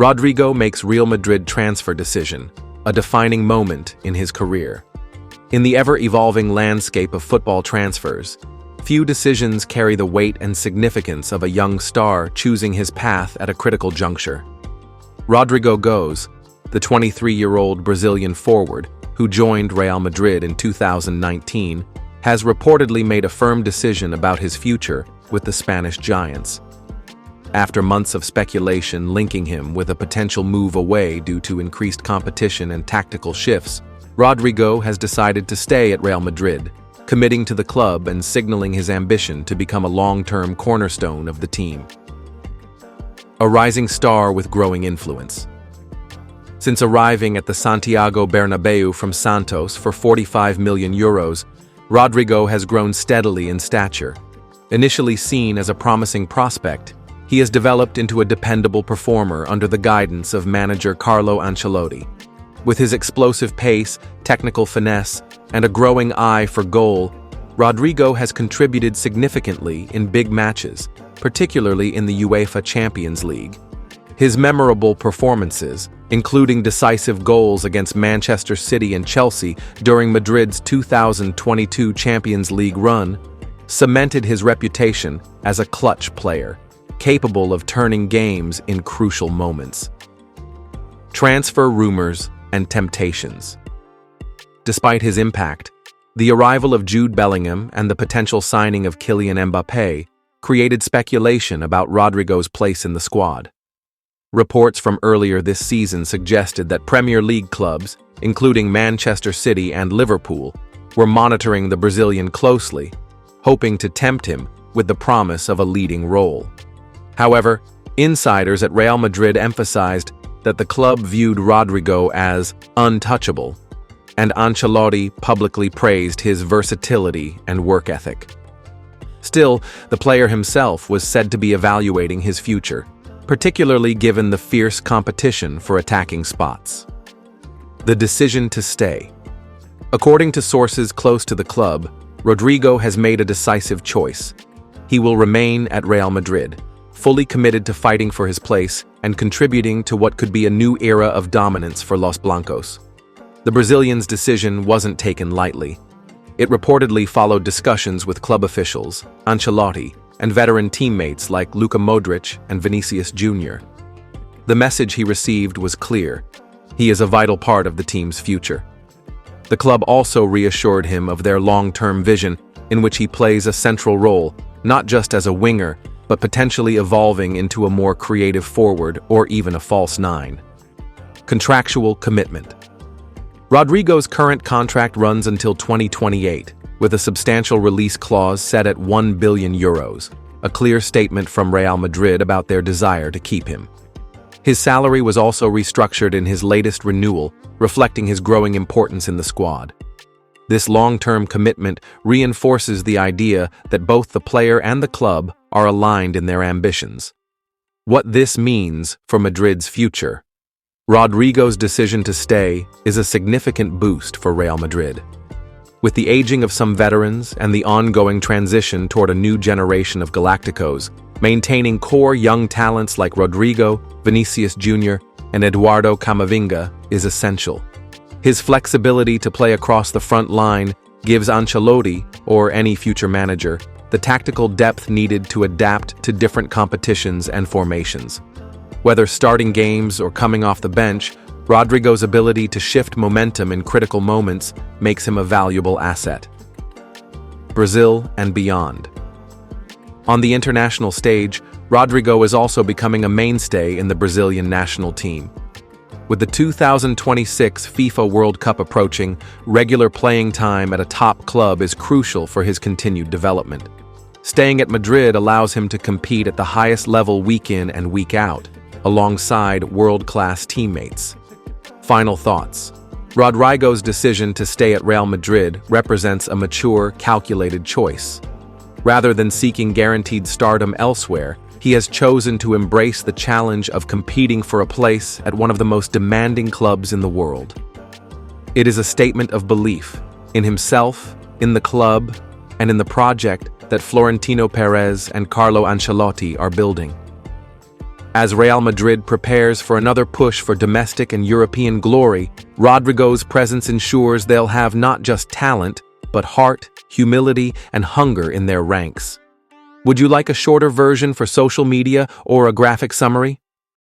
Rodrigo makes Real Madrid transfer decision, a defining moment in his career. In the ever-evolving landscape of football transfers, few decisions carry the weight and significance of a young star choosing his path at a critical juncture. Rodrigo goes, the 23-year-old Brazilian forward, who joined Real Madrid in 2019, has reportedly made a firm decision about his future with the Spanish Giants. After months of speculation linking him with a potential move away due to increased competition and tactical shifts, Rodrigo has decided to stay at Real Madrid, committing to the club and signaling his ambition to become a long-term cornerstone of the team. A rising star with growing influence. Since arriving at the Santiago Bernabéu from Santos for €45 million, Rodrigo has grown steadily in stature. Initially seen as a promising prospect, he has developed into a dependable performer under the guidance of manager Carlo Ancelotti. With his explosive pace, technical finesse, and a growing eye for goal, Rodrigo has contributed significantly in big matches, particularly in the UEFA Champions League. His memorable performances, including decisive goals against Manchester City and Chelsea during Madrid's 2022 Champions League run, cemented his reputation as a clutch player, capable of turning games in crucial moments. Transfer rumors and temptations. Despite his impact, the arrival of Jude Bellingham and the potential signing of Kylian Mbappé created speculation about Rodrigo's place in the squad. Reports from earlier this season suggested that Premier League clubs, including Manchester City and Liverpool, were monitoring the Brazilian closely, hoping to tempt him with the promise of a leading role. However, insiders at Real Madrid emphasized that the club viewed Rodrigo as untouchable, and Ancelotti publicly praised his versatility and work ethic. Still, the player himself was said to be evaluating his future, particularly given the fierce competition for attacking spots. The decision to stay. According to sources close to the club, Rodrigo has made a decisive choice. He will remain at Real Madrid, fully committed to fighting for his place and contributing to what could be a new era of dominance for Los Blancos. The Brazilian's decision wasn't taken lightly. It reportedly followed discussions with club officials, Ancelotti, and veteran teammates like Luka Modric and Vinicius Jr. The message he received was clear. He is a vital part of the team's future. The club also reassured him of their long-term vision, in which he plays a central role, not just as a winger, but potentially evolving into a more creative forward or even a false nine. Contractual commitment. Rodrigo's current contract runs until 2028, with a substantial release clause set at €1 billion, a clear statement from Real Madrid about their desire to keep him. His salary was also restructured in his latest renewal, reflecting his growing importance in the squad. This long-term commitment reinforces the idea that both the player and the club are aligned in their ambitions. What this means for Madrid's future. Rodrigo's decision to stay is a significant boost for Real Madrid. With the aging of some veterans and the ongoing transition toward a new generation of Galacticos, maintaining core young talents like Rodrigo, Vinicius Jr., and Eduardo Camavinga is essential. His flexibility to play across the front line gives Ancelotti, or any future manager, the tactical depth needed to adapt to different competitions and formations. Whether starting games or coming off the bench, Rodrigo's ability to shift momentum in critical moments makes him a valuable asset. Brazil and beyond. On the international stage, Rodrigo is also becoming a mainstay in the Brazilian national team. With the 2026 FIFA World Cup approaching, regular playing time at a top club is crucial for his continued development. Staying at Madrid allows him to compete at the highest level week in and week out, alongside world-class teammates. Final thoughts. Rodrigo's decision to stay at Real Madrid represents a mature, calculated choice. Rather than seeking guaranteed stardom elsewhere, he has chosen to embrace the challenge of competing for a place at one of the most demanding clubs in the world. It is a statement of belief in himself, in the club, and in the project that Florentino Perez and Carlo Ancelotti are building. As Real Madrid prepares for another push for domestic and European glory, Rodrygo's presence ensures they'll have not just talent, but heart, humility, and hunger in their ranks. Would you like a shorter version for social media or a graphic summary?